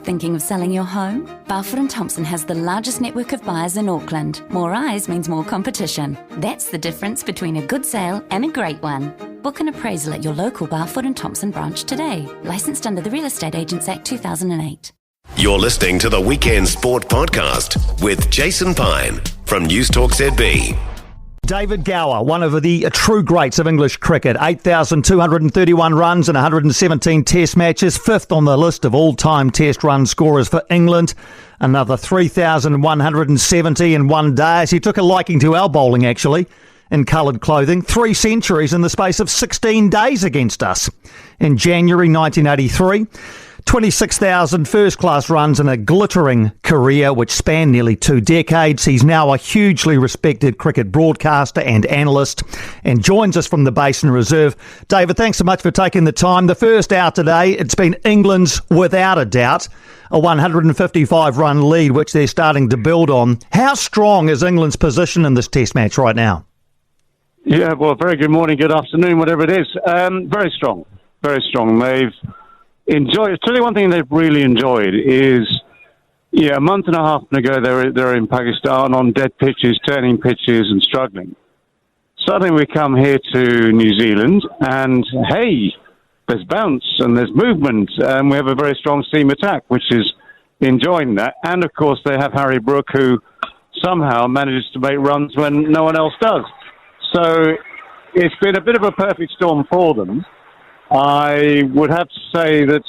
Thinking of selling your home? Balfour and Thompson has the largest network of buyers in Auckland. More eyes means more competition. That's the difference between a good sale and a great one. Book an appraisal at your local Balfour and Thompson branch today. Licensed under the Real Estate Agents Act 2008. You're listening to the Weekend Sport Podcast with Jason Pine from News Talk ZB. David Gower, one of the true greats of English cricket, 8,231 runs in 117 test matches, fifth on the list of all-time test run scorers for England, another 3,170 in one day, as he took a liking to our bowling actually, in coloured clothing, 3 centuries in the space of 16 days against us. In January 1983, 26,000 first-class runs in a glittering career which spanned nearly 2 decades. He's now a hugely respected cricket broadcaster and analyst and joins us from the Basin Reserve. David, thanks so much for taking the time. The first out today, it's been England's, without a doubt, a 155-run lead which they're starting to build on. How strong is England's position in this test match right now? Yeah, well, very good morning, good afternoon, whatever it is. Very strong, very strong. They've enjoyed. Tell you one thing they've really enjoyed is, a month and a half ago they're in Pakistan on dead pitches, turning pitches and struggling. Suddenly we come here to New Zealand and hey, there's bounce and there's movement and we have a very strong seam attack, which is enjoying that. And of course they have Harry Brook, who somehow manages to make runs when no one else does. So it's been a bit of a perfect storm for them. I would have to say that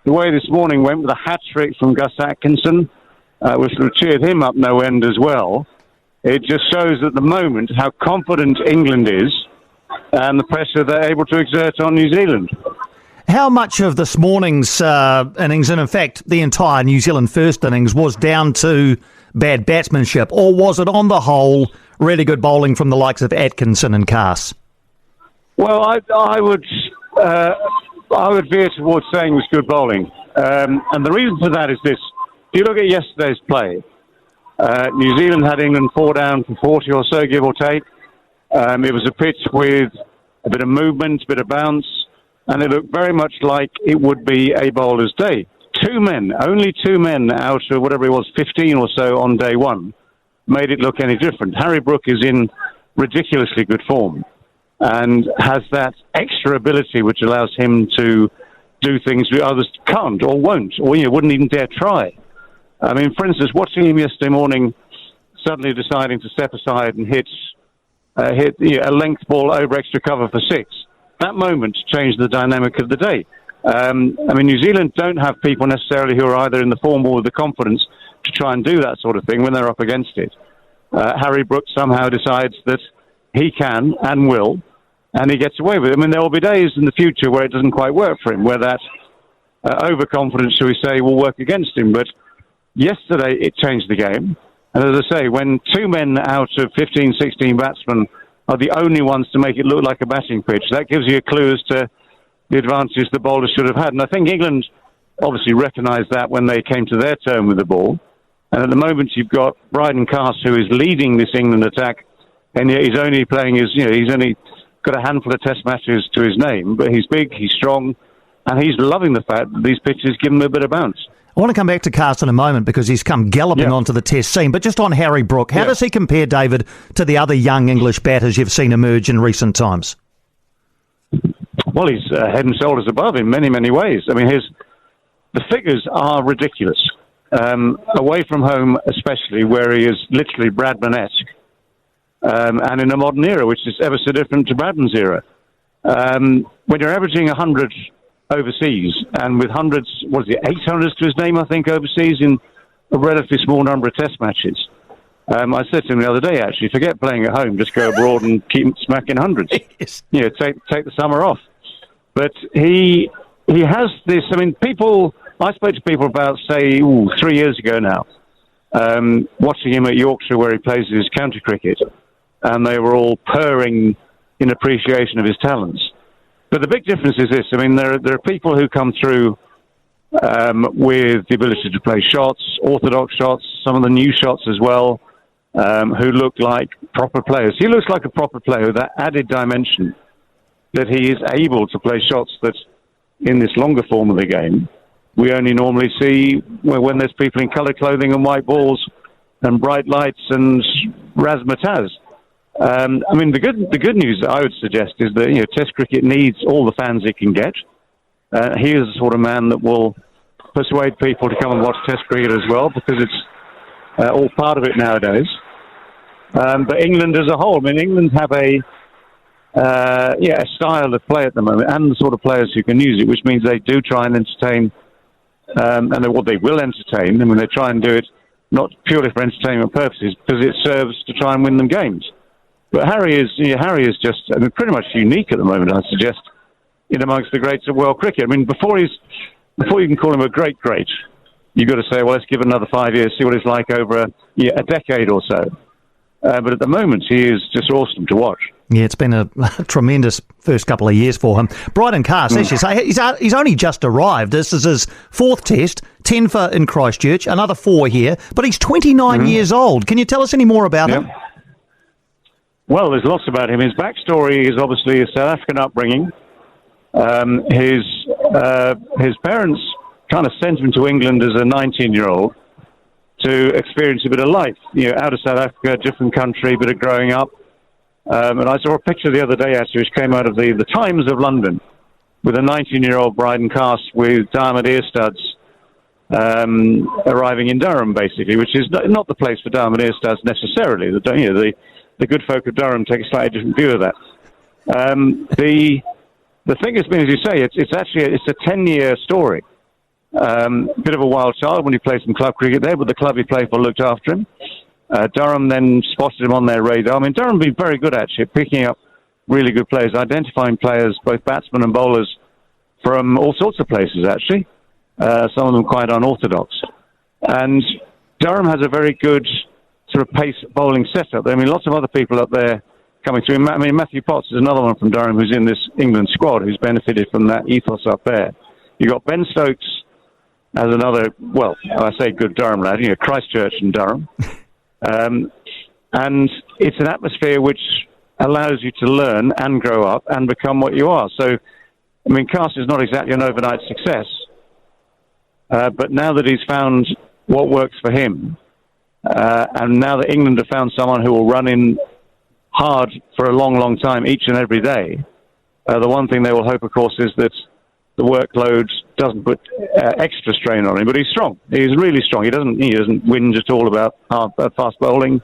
the way this morning went with a hat-trick from Gus Atkinson, which would have cheered him up no end as well, it just shows at the moment how confident England is and the pressure they're able to exert on New Zealand. How much of this morning's innings, and in fact the entire New Zealand first innings, was down to bad batsmanship, or was it on the whole really good bowling from the likes of Atkinson and Cass? Well, I would veer towards saying it was good bowling. And the reason for that is this. If you look at yesterday's play, New Zealand had England 4 down for 40 or so, give or take. It was a pitch with a bit of movement, a bit of bounce, and it looked very much like it would be a bowler's day. Only two men out of whatever it was, 15 or so on day one, made it look any different. Harry Brook is in ridiculously good form and has that extra ability which allows him to do things that others can't or won't or wouldn't even dare try. I mean, for instance, watching him yesterday morning suddenly deciding to step aside and hit a length ball over extra cover for 6, that moment changed the dynamic of the day. I mean, New Zealand don't have people necessarily who are either in the form or the confidence to try and do that sort of thing when they're up against it. Harry Brook somehow decides that he can and will, and he gets away with it. I mean, there will be days in the future where it doesn't quite work for him, where that overconfidence, shall we say, will work against him. But yesterday, it changed the game. And as I say, when 2 men out of 15, 16 batsmen are the only ones to make it look like a batting pitch, that gives you a clue as to the advantages the bowlers should have had. And I think England obviously recognised that when they came to their turn with the ball. And at the moment, you've got Bryden Cass, who is leading this England attack, and yet he's only playing he's only got a handful of test matches to his name, but he's big, he's strong, and he's loving the fact that these pitches give him a bit of bounce. I want to come back to Cass in a moment because he's come galloping onto the test scene, but just on Harry Brook, how does he compare, David, to the other young English batters you've seen emerge in recent times? Well, he's head and shoulders above in many, many ways. I mean, the figures are ridiculous. Away from home, especially, where he is literally Bradman-esque, and in a modern era, which is ever so different to Bradman's era. When you're averaging 100 overseas, and with hundreds, 800s to his name, I think, overseas in a relatively small number of test matches. I said to him the other day, actually, forget playing at home, just go abroad and keep smacking hundreds. Yes. Take the summer off. But he has this, I mean, I spoke to people about, say, 3 years ago now, watching him at Yorkshire where he plays his county cricket, and they were all purring in appreciation of his talents. But the big difference is this, I mean, there are people who come through with the ability to play shots, orthodox shots, some of the new shots as well, who look like proper players. He looks like a proper player with that added dimension that he is able to play shots that, in this longer form of the game, we only normally see when there's people in coloured clothing and white balls and bright lights and razzmatazz. I mean, the good news I would suggest is that Test cricket needs all the fans it can get. He is the sort of man that will persuade people to come and watch Test cricket as well, because it's all part of it nowadays. But England as a whole, I mean, England have a style of play at the moment, and the sort of players who can use it, which means they do try and entertain, and they will entertain. I mean, they try and do it not purely for entertainment purposes, because it serves to try and win them games. But Harry is just, I mean, pretty much unique at the moment, I suggest, in amongst the greats of world cricket. I mean, before you can call him a great, you've got to say, well, let's give it another 5 years, see what it's like over a decade or so. But at the moment, he is just awesome to watch. Yeah, it's been a tremendous first couple of years for him. Bryden Carse, as you say, he's only just arrived. This is his fourth test, 10 for in Christchurch, another 4 here, but he's 29 years old. Can you tell us any more about him? Well, there's lots about him. His backstory is obviously a South African upbringing. His parents kind of sent him to England as a 19-year-old to experience a bit of life, out of South Africa, different country, bit of growing up. And I saw a picture the other day, actually, which came out of the Times of London, with a 19-year-old Bryden Carse with diamond ear studs arriving in Durham, basically, which is not the place for diamond ear studs necessarily. The good folk of Durham take a slightly different view of that. The thing has been, as you say, it's a 10-year story. Bit of a wild child when he played some club cricket there, but the club he played for looked after him. Durham then spotted him on their radar. I mean, Durham have been very good, actually, at picking up really good players, identifying players, both batsmen and bowlers, from all sorts of places, actually. Some of them quite unorthodox. And Durham has a very good sort of pace bowling setup. I mean, lots of other people up there coming through. I mean, Matthew Potts is another one from Durham who's in this England squad who's benefited from that ethos up there. You've got Ben Stokes as another, well, I say good Durham lad, Christchurch and Durham. And it's an atmosphere which allows you to learn and grow up and become what you are. So, I mean, Carse is not exactly an overnight success. But now that he's found what works for him, and now that England have found someone who will run in hard for a long, long time each and every day, the one thing they will hope, of course, is that the workload doesn't put extra strain on him. But he's strong. He's really strong. He doesn't whinge at all about fast bowling.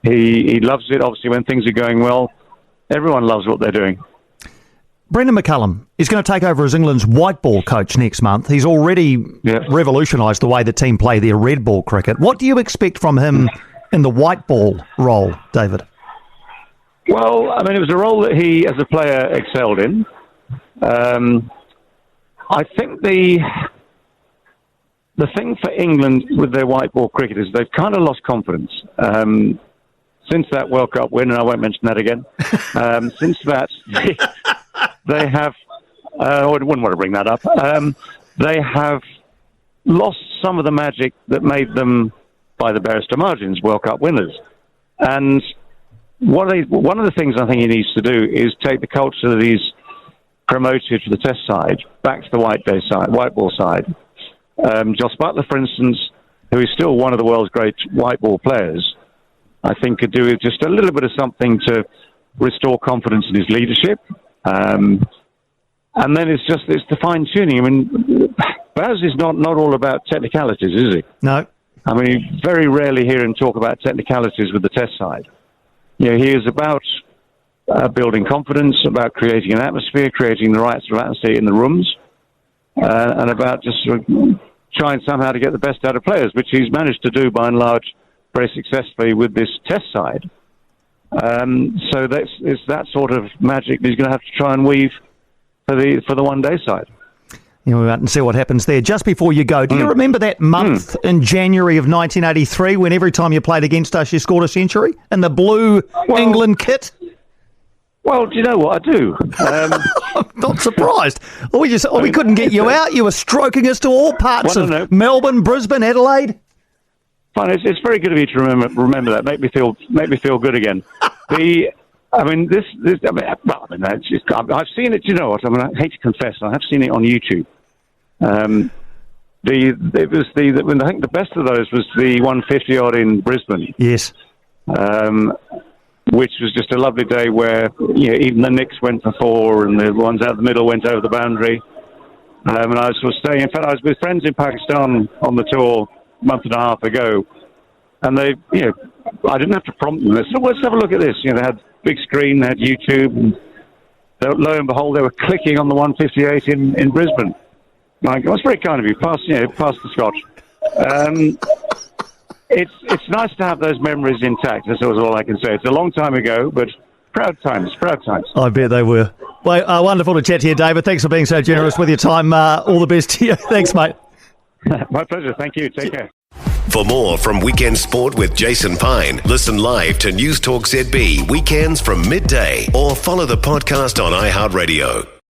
He loves it, obviously, when things are going well. Everyone loves what they're doing. Brendan McCullum is going to take over as England's white ball coach next month. He's already revolutionised the way the team play their red ball cricket. What do you expect from him in the white ball role, David? Well, I mean, it was a role that he, as a player, excelled in. I think the thing for England with their white ball cricket is they've kind of lost confidence. Since that World Cup win, and I won't mention that again, since that... They have, I wouldn't want to bring that up, they have lost some of the magic that made them, by the barest of margins, World Cup winners. And one of the things I think he needs to do is take the culture that he's promoted to the Test side back to the white ball side. Jos Buttler, for instance, who is still one of the world's great white ball players, I think could do just a little bit of something to restore confidence in his leadership. And then it's the fine-tuning. I mean, Baz is not all about technicalities, is he? No. I mean, you very rarely hear him talk about technicalities with the Test side. He is about building confidence, about creating an atmosphere, creating the right sort of atmosphere in the rooms, and about just sort of trying somehow to get the best out of players, which he's managed to do, by and large, very successfully with this Test side. So it's that sort of magic that he's going to have to try and weave for the one-day side. We'll wait and see what happens there. Just before you go, do you remember that month in January of 1983 when every time you played against us you scored a century in the blue England kit? Well, do you know what? I do. I'm not surprised. We couldn't get you out. You were stroking us to all parts of Melbourne, Brisbane, Adelaide. Fine, it's very good of you to remember that. Make me feel good again. I've seen it. You know what? I mean, I hate to confess, I have seen it on YouTube. I think the best of those was the 150 odd in Brisbane. Yes. Which was just a lovely day where even the Knicks went for 4 and the ones out the middle went over the boundary. And I was sort of staying. In fact, I was with friends in Pakistan on the tour a month and a half ago, and they, I didn't have to prompt them. They said, "Let's have a look at this." They had big screen, they had YouTube, and lo and behold, they were clicking on the 158 in Brisbane. Like, that's very kind of you. Pass the scotch. It's nice to have those memories intact. That's all I can say. It's a long time ago, but proud times. I bet they were. Well, wonderful to chat to you, David. Thanks for being so generous with your time. All the best to you. Thanks, mate. My pleasure. Thank you. Take care. For more from Weekend Sport with Jason Pine, listen live to News Talk ZB weekends from midday or follow the podcast on iHeartRadio.